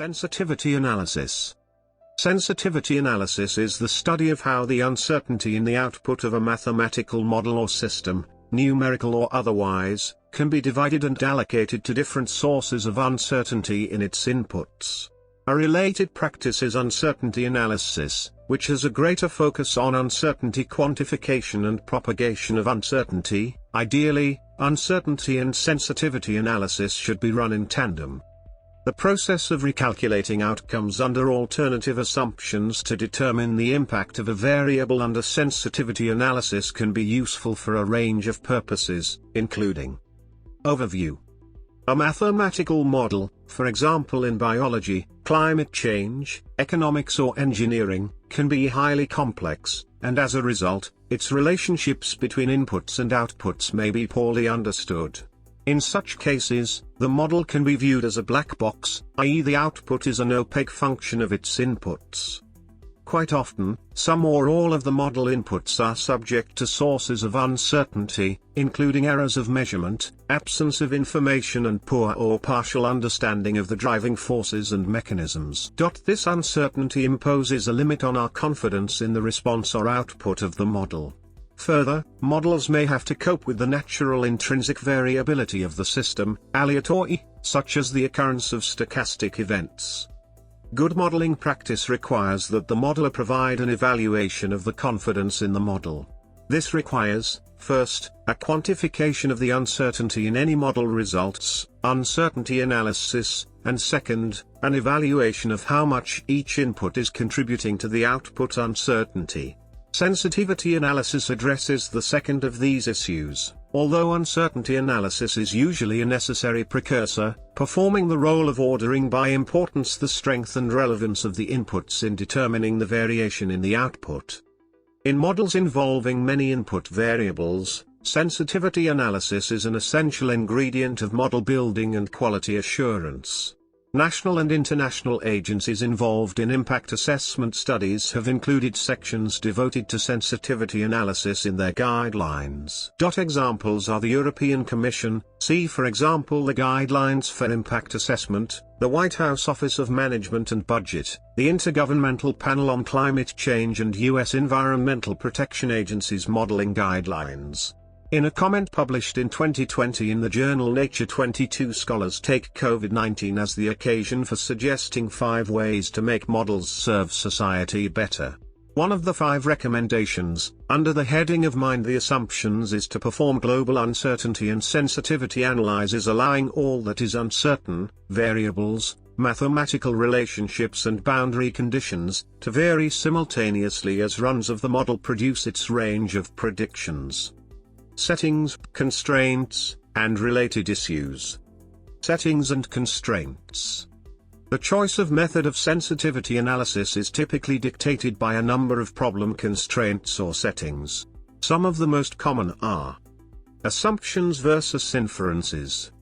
Sensitivity analysis. Sensitivity analysis is the study of how the uncertainty in the output of a mathematical model or system, numerical or otherwise, can be divided and allocated to different sources of uncertainty in its inputs. A related practice is uncertainty analysis, which has a greater focus on uncertainty quantification and propagation of uncertainty. Ideally, uncertainty and sensitivity analysis should be run in tandem. The process of recalculating outcomes under alternative assumptions to determine the impact of a variable under sensitivity analysis can be useful for a range of purposes, including overview. A mathematical model, for example in biology, climate change, economics or engineering, can be highly complex, and as a result, its relationships between inputs and outputs may be poorly understood. In such cases, the model can be viewed as a black box, i.e. the output is an opaque function of its inputs. Quite often, some or all of the model inputs are subject to sources of uncertainty, including errors of measurement, absence of information and poor or partial understanding of the driving forces and mechanisms. This uncertainty imposes a limit on our confidence in the response or output of the model. Further, models may have to cope with the natural intrinsic variability of the system, aleatory, such as the occurrence of stochastic events. Good modeling practice requires that the modeler provide an evaluation of the confidence in the model. This requires, first, a quantification of the uncertainty in any model results, uncertainty analysis, and second, an evaluation of how much each input is contributing to the output uncertainty. Sensitivity analysis addresses the second of these issues, although uncertainty analysis is usually a necessary precursor, performing the role of ordering by importance the strength and relevance of the inputs in determining the variation in the output. In models involving many input variables, sensitivity analysis is an essential ingredient of model building and quality assurance. National and international agencies involved in impact assessment studies have included sections devoted to sensitivity analysis in their guidelines. Examples are the European Commission, see for example the Guidelines for Impact Assessment, the White House Office of Management and Budget, the Intergovernmental Panel on Climate Change and U.S. Environmental Protection Agency's Modeling Guidelines. In a comment published in 2020 in the journal Nature, 22 scholars take COVID-19 as the occasion for suggesting 5 ways to make models serve society better. One of the 5 recommendations, under the heading of Mind the Assumptions, is to perform global uncertainty and sensitivity analyses allowing all that is uncertain, variables, mathematical relationships and boundary conditions, to vary simultaneously as runs of the model produce its range of predictions. Settings, constraints, and related issues. Settings and constraints. The choice of method of sensitivity analysis is typically dictated by a number of problem constraints or settings. Some of the most common are assumptions versus inferences.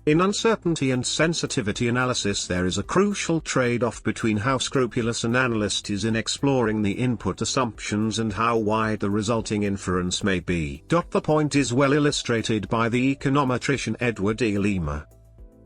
In uncertainty and sensitivity analysis there is a crucial trade-off between how scrupulous an analyst is in exploring the input assumptions and how wide the resulting inference may be. The point is well illustrated by the econometrician Edward E. Lima.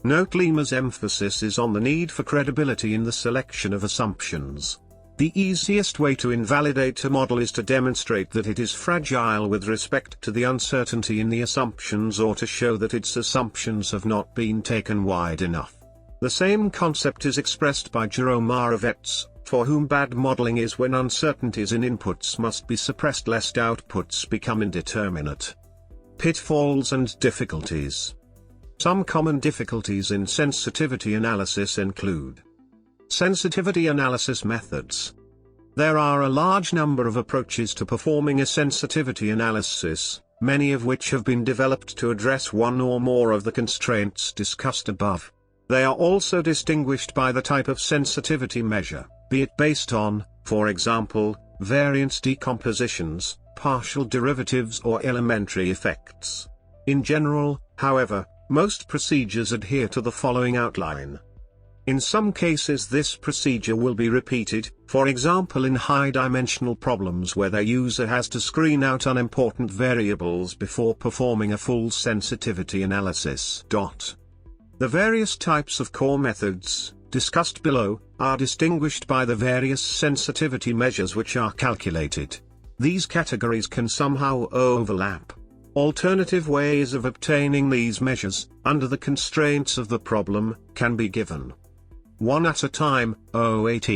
Note Lima's emphasis is on the need for credibility in the selection of assumptions. The easiest way to invalidate a model is to demonstrate that it is fragile with respect to the uncertainty in the assumptions or to show that its assumptions have not been taken wide enough. The same concept is expressed by Jerome Moravec, for whom bad modeling is when uncertainties in inputs must be suppressed lest outputs become indeterminate. Pitfalls and difficulties. Some common difficulties in sensitivity analysis include sensitivity analysis methods. There are a large number of approaches to performing a sensitivity analysis, many of which have been developed to address one or more of the constraints discussed above. They are also distinguished by the type of sensitivity measure, be it based on, for example, variance decompositions, partial derivatives or elementary effects. In general, however, most procedures adhere to the following outline. In some cases this procedure will be repeated, for example in high-dimensional problems where the user has to screen out unimportant variables before performing a full sensitivity analysis. The various types of core methods, discussed below, are distinguished by the various sensitivity measures which are calculated. These categories can somehow overlap. Alternative ways of obtaining these measures, under the constraints of the problem, can be given. One at a time, OAT.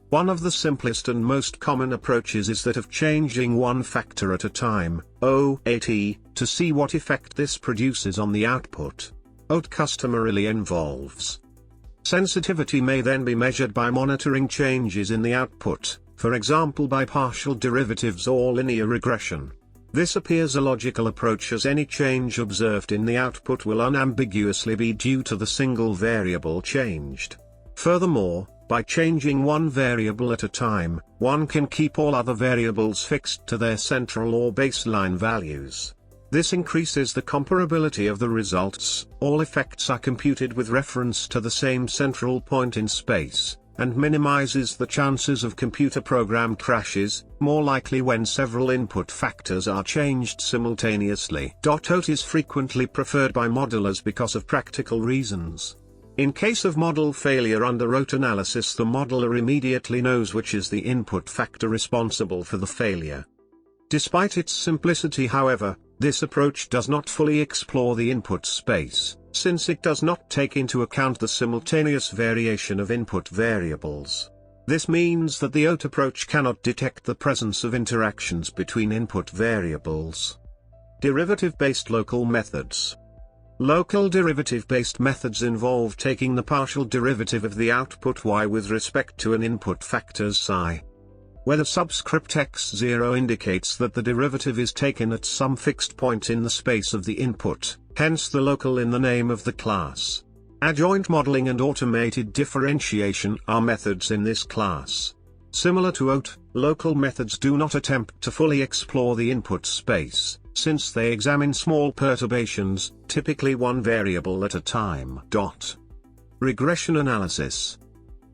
One of the simplest and most common approaches is that of changing one factor at a time, OAT, to see what effect this produces on the output. OAT customarily involves. Sensitivity may then be measured by monitoring changes in the output, for example by partial derivatives or linear regression. This appears a logical approach, as any change observed in the output will unambiguously be due to the single variable changed. Furthermore, by changing one variable at a time, one can keep all other variables fixed to their central or baseline values. This increases the comparability of the results. All effects are computed with reference to the same central point in space, and minimizes the chances of computer program crashes, more likely when several input factors are changed simultaneously. OAT is frequently preferred by modelers because of practical reasons. In case of model failure under OAT analysis, the modeler immediately knows which is the input factor responsible for the failure. Despite its simplicity, however, this approach does not fully explore the input space, since it does not take into account the simultaneous variation of input variables. This means that the OAT approach cannot detect the presence of interactions between input variables. Derivative-based local methods. Local derivative-based methods involve taking the partial derivative of the output y with respect to an input factor's psi, where the subscript x0 indicates that the derivative is taken at some fixed point in the space of the input, hence the local in the name of the class. Adjoint modeling and automated differentiation are methods in this class. Similar to OAT, local methods do not attempt to fully explore the input space, since they examine small perturbations, typically one variable at a time. Regression analysis.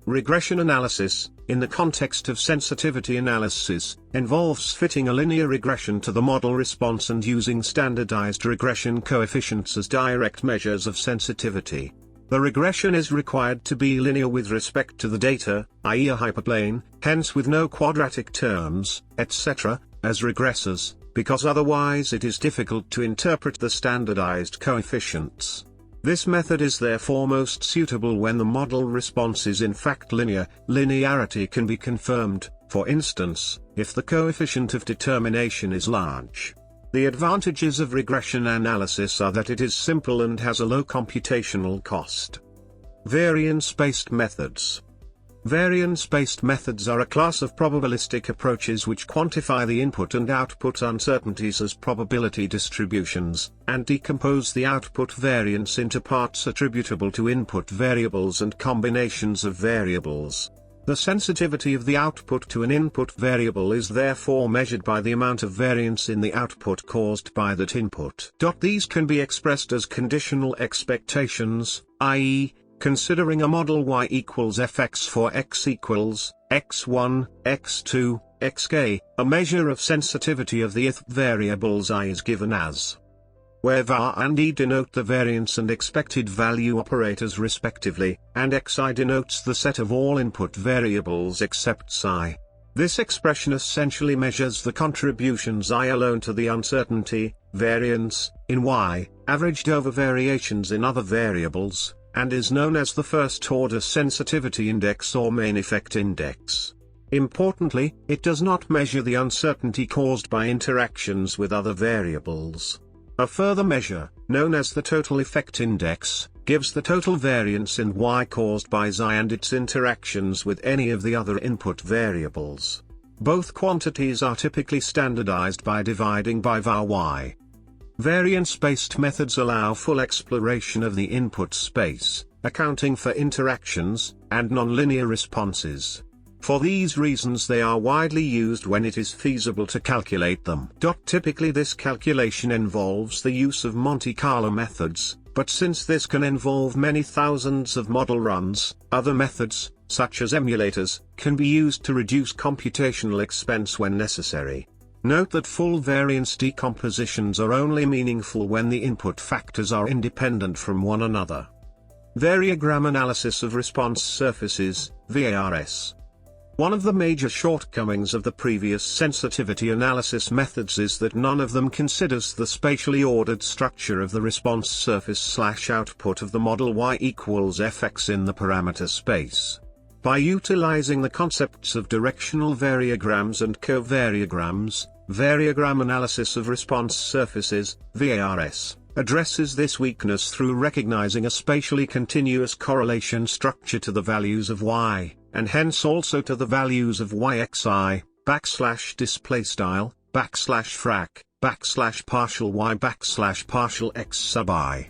Regression analysis, in the context of sensitivity analysis, involves fitting a linear regression to the model response and using standardized regression coefficients as direct measures of sensitivity. The regression is required to be linear with respect to the data, i.e. a hyperplane, hence with no quadratic terms, etc., as regressors, because otherwise it is difficult to interpret the standardized coefficients. This method is therefore most suitable when the model response is in fact linear. Linearity can be confirmed, for instance, if the coefficient of determination is large. The advantages of regression analysis are that it is simple and has a low computational cost. Variance-based methods. Variance-based methods are a class of probabilistic approaches which quantify the input and output uncertainties as probability distributions, and decompose the output variance into parts attributable to input variables and combinations of variables. The sensitivity of the output to an input variable is therefore measured by the amount of variance in the output caused by that input. These can be expressed as conditional expectations, i.e., considering a model y equals fx for x equals x1, x2, xk, a measure of sensitivity of the ith variables I is given as, where var and e denote the variance and expected value operators respectively, and xi denotes the set of all input variables except psi. This expression essentially measures the contributions I alone to the uncertainty, variance, in y, averaged over variations in other variables, and is known as the first-order sensitivity index or main effect index. Importantly, it does not measure the uncertainty caused by interactions with other variables. A further measure, known as the total effect index, gives the total variance in y caused by xi and its interactions with any of the other input variables. Both quantities are typically standardized by dividing by var y. Variance-based methods allow full exploration of the input space, accounting for interactions, and nonlinear responses. For these reasons they are widely used when it is feasible to calculate them. Typically this calculation involves the use of Monte Carlo methods, but since this can involve many thousands of model runs, other methods, such as emulators, can be used to reduce computational expense when necessary. Note that full variance decompositions are only meaningful when the input factors are independent from one another. Variogram analysis of response surfaces, VARS. One of the major shortcomings of the previous sensitivity analysis methods is that none of them considers the spatially ordered structure of the response surface/output of the model y equals fx in the parameter space. By utilizing the concepts of directional variograms and covariograms, variogram analysis of response surfaces, VARS, addresses this weakness through recognizing a spatially continuous correlation structure to the values of y, and hence also to the values of yxi, \displaystyle, \frac, \partial y \partial x sub I.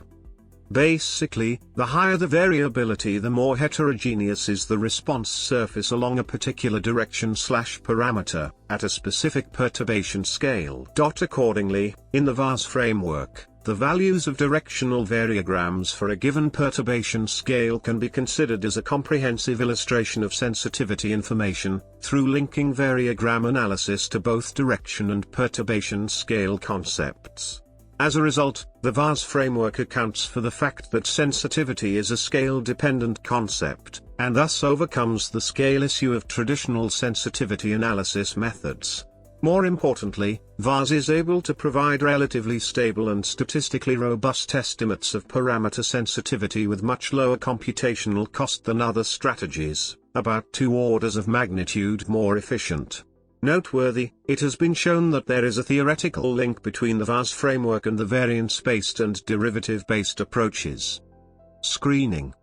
Basically, the higher the variability, the more heterogeneous is the response surface along a particular direction/parameter, at a specific perturbation scale. Accordingly, in the VARS framework, the values of directional variograms for a given perturbation scale can be considered as a comprehensive illustration of sensitivity information, through linking variogram analysis to both direction and perturbation scale concepts. As a result, the VARS framework accounts for the fact that sensitivity is a scale-dependent concept, and thus overcomes the scale issue of traditional sensitivity analysis methods. More importantly, VARS is able to provide relatively stable and statistically robust estimates of parameter sensitivity with much lower computational cost than other strategies, about 2 orders of magnitude more efficient. Noteworthy, it has been shown that there is a theoretical link between the VARS framework and the variance-based and derivative-based approaches. Screening.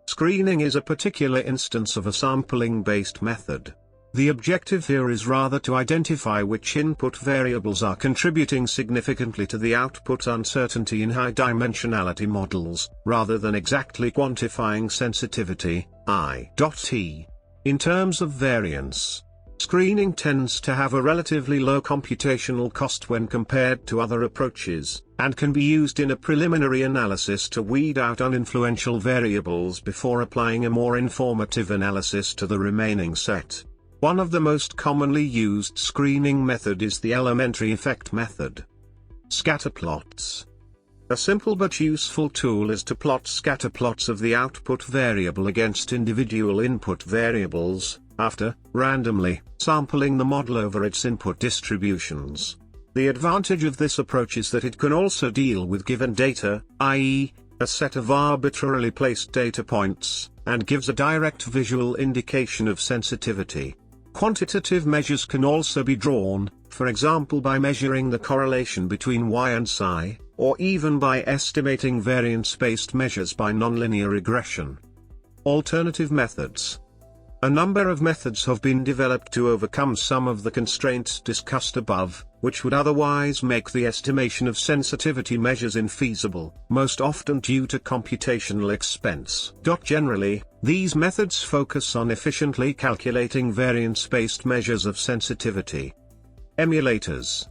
Screening is a particular instance of a sampling-based method. The objective here is rather to identify which input variables are contributing significantly to the output uncertainty in high-dimensionality models, rather than exactly quantifying sensitivity, I.T. In terms of variance, screening tends to have a relatively low computational cost when compared to other approaches, and can be used in a preliminary analysis to weed out uninfluential variables before applying a more informative analysis to the remaining set. One of the most commonly used screening method is the elementary effect method. Scatterplots. A simple but useful tool is to plot scatterplots of the output variable against individual input variables, after, randomly, sampling the model over its input distributions. The advantage of this approach is that it can also deal with given data, i.e., a set of arbitrarily placed data points, and gives a direct visual indication of sensitivity. Quantitative measures can also be drawn, for example by measuring the correlation between y and psi, or even by estimating variance-based measures by nonlinear regression. Alternative methods. A number of methods have been developed to overcome some of the constraints discussed above, which would otherwise make the estimation of sensitivity measures infeasible, most often due to computational expense. Generally, these methods focus on efficiently calculating variance-based measures of sensitivity. Emulators.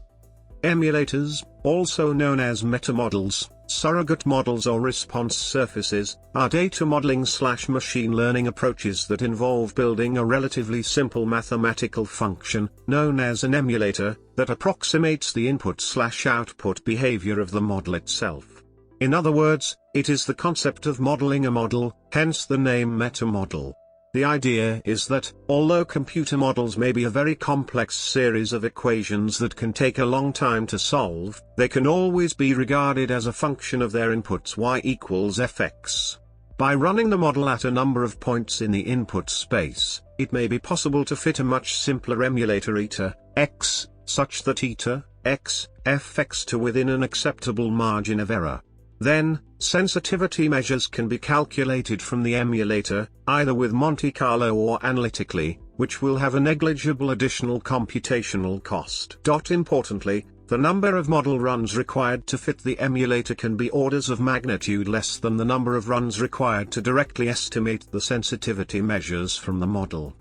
Emulators, also known as metamodels, surrogate models or response surfaces, are data modeling/machine learning approaches that involve building a relatively simple mathematical function, known as an emulator, that approximates the input/output behavior of the model itself. In other words, it is the concept of modeling a model, hence the name metamodel. The idea is that, although computer models may be a very complex series of equations that can take a long time to solve, they can always be regarded as a function of their inputs y equals fx. By running the model at a number of points in the input space, it may be possible to fit a much simpler emulator eta, x, such that eta, x, fx to within an acceptable margin of error. Then, sensitivity measures can be calculated from the emulator, either with Monte Carlo or analytically, which will have a negligible additional computational cost. Importantly, the number of model runs required to fit the emulator can be orders of magnitude less than the number of runs required to directly estimate the sensitivity measures from the model.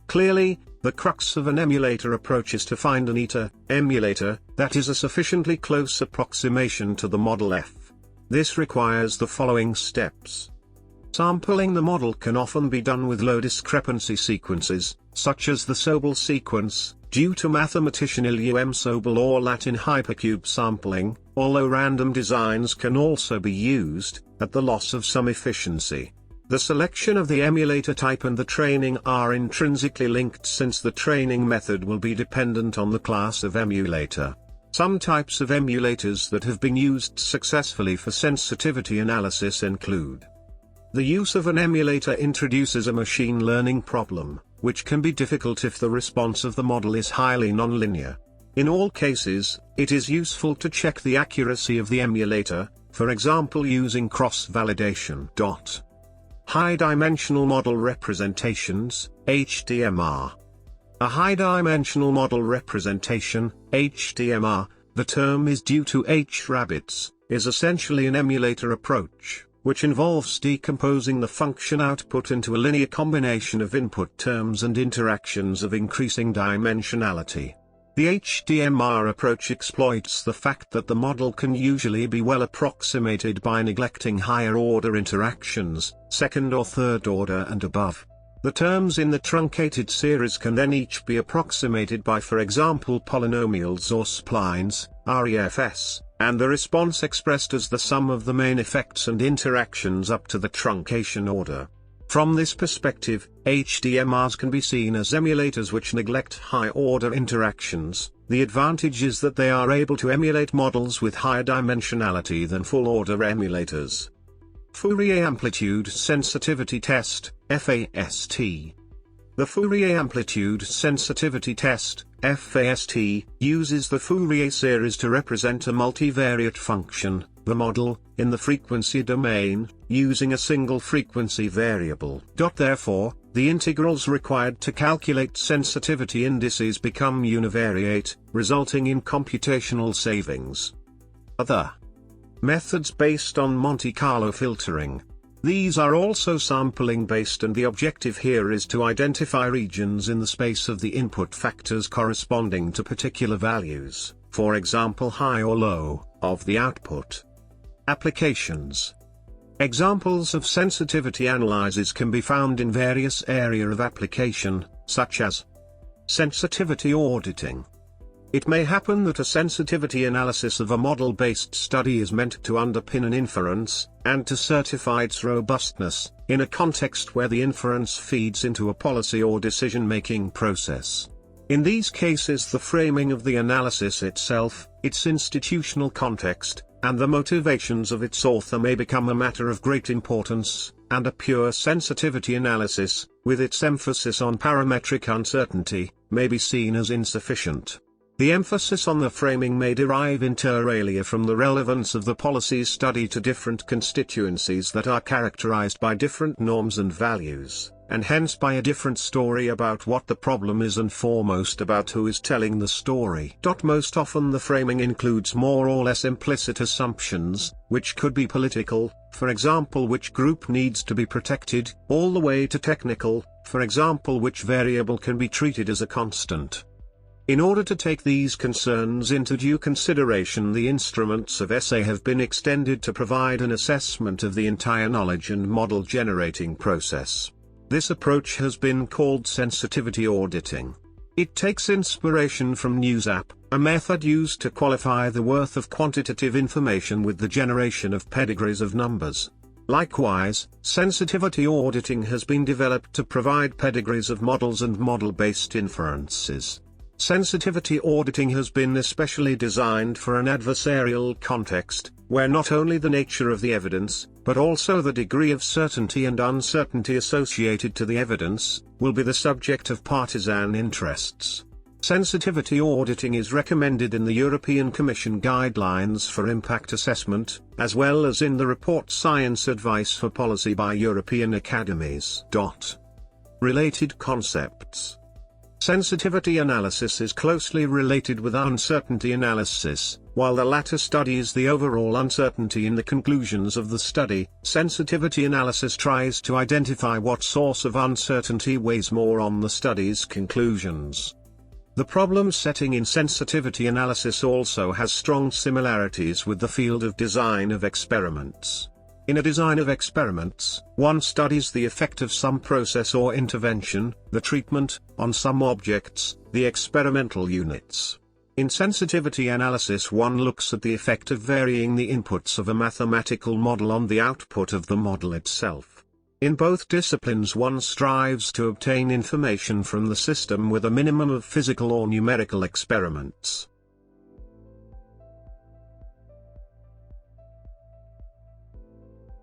Clearly, the crux of an emulator approach is to find an eta, emulator, that is a sufficiently close approximation to the model f. This requires the following steps. Sampling the model can often be done with low discrepancy sequences, such as the Sobel sequence, Due to mathematician William Sobel or Latin hypercube sampling, although random designs can also be used, at the loss of some efficiency. The selection of the emulator type and the training are intrinsically linked, since the training method will be dependent on the class of emulator. Some types of emulators that have been used successfully for sensitivity analysis include: the use of an emulator introduces a machine learning problem, which can be difficult if the response of the model is highly nonlinear. In all cases, it is useful to check the accuracy of the emulator, for example using cross-validation. High-dimensional model representations, HDMR. A high-dimensional model representation, HDMR, the term is due to H-rabbits, is essentially an emulator approach, which involves decomposing the function output into a linear combination of input terms and interactions of increasing dimensionality. The HDMR approach exploits the fact that the model can usually be well approximated by neglecting higher-order interactions, second or third order and above. The terms in the truncated series can then each be approximated by, for example, polynomials or splines, REFS, and the response expressed as the sum of the main effects and interactions up to the truncation order. From this perspective, HDMRs can be seen as emulators which neglect high-order interactions. The advantage is that they are able to emulate models with higher dimensionality than full-order emulators. Fourier Amplitude Sensitivity Test, FAST. The Fourier Amplitude Sensitivity Test, FAST, uses the Fourier series to represent a multivariate function, the model, in the frequency domain, using a single frequency variable. Therefore, the integrals required to calculate sensitivity indices become univariate, resulting in computational savings. Other methods based on Monte Carlo filtering. These are also sampling based, and the objective here is to identify regions in the space of the input factors corresponding to particular values, for example high or low, of the output. Applications. Examples of sensitivity analyses can be found in various areas of application, such as sensitivity auditing. It may happen that a sensitivity analysis of a model-based study is meant to underpin an inference, and to certify its robustness, in a context where the inference feeds into a policy or decision-making process. In these cases, the framing of the analysis itself, its institutional context, and the motivations of its author may become a matter of great importance, and a pure sensitivity analysis, with its emphasis on parametric uncertainty, may be seen as insufficient. The emphasis on the framing may derive inter alia from the relevance of the policies study to different constituencies that are characterized by different norms and values, and hence by a different story about what the problem is and foremost about who is telling the story. Most often the framing includes more or less implicit assumptions, which could be political, for example which group needs to be protected, all the way to technical, for example which variable can be treated as a constant. In order to take these concerns into due consideration, the instruments of essay have been extended to provide an assessment of the entire knowledge and model generating process. This approach has been called sensitivity auditing. It takes inspiration from NewsApp, a method used to qualify the worth of quantitative information with the generation of pedigrees of numbers. Likewise, sensitivity auditing has been developed to provide pedigrees of models and model-based inferences. Sensitivity auditing has been especially designed for an adversarial context, where not only the nature of the evidence, but also the degree of certainty and uncertainty associated to the evidence, will be the subject of partisan interests. Sensitivity auditing is recommended in the European Commission Guidelines for Impact Assessment, as well as in the report Science Advice for Policy by European Academies. Related concepts. Sensitivity analysis is closely related with uncertainty analysis. While the latter studies the overall uncertainty in the conclusions of the study, sensitivity analysis tries to identify what source of uncertainty weighs more on the study's conclusions. The problem setting in sensitivity analysis also has strong similarities with the field of design of experiments. In a design of experiments, one studies the effect of some process or intervention, the treatment, on some objects, the experimental units. In sensitivity analysis, one looks at the effect of varying the inputs of a mathematical model on the output of the model itself. In both disciplines, one strives to obtain information from the system with a minimum of physical or numerical experiments.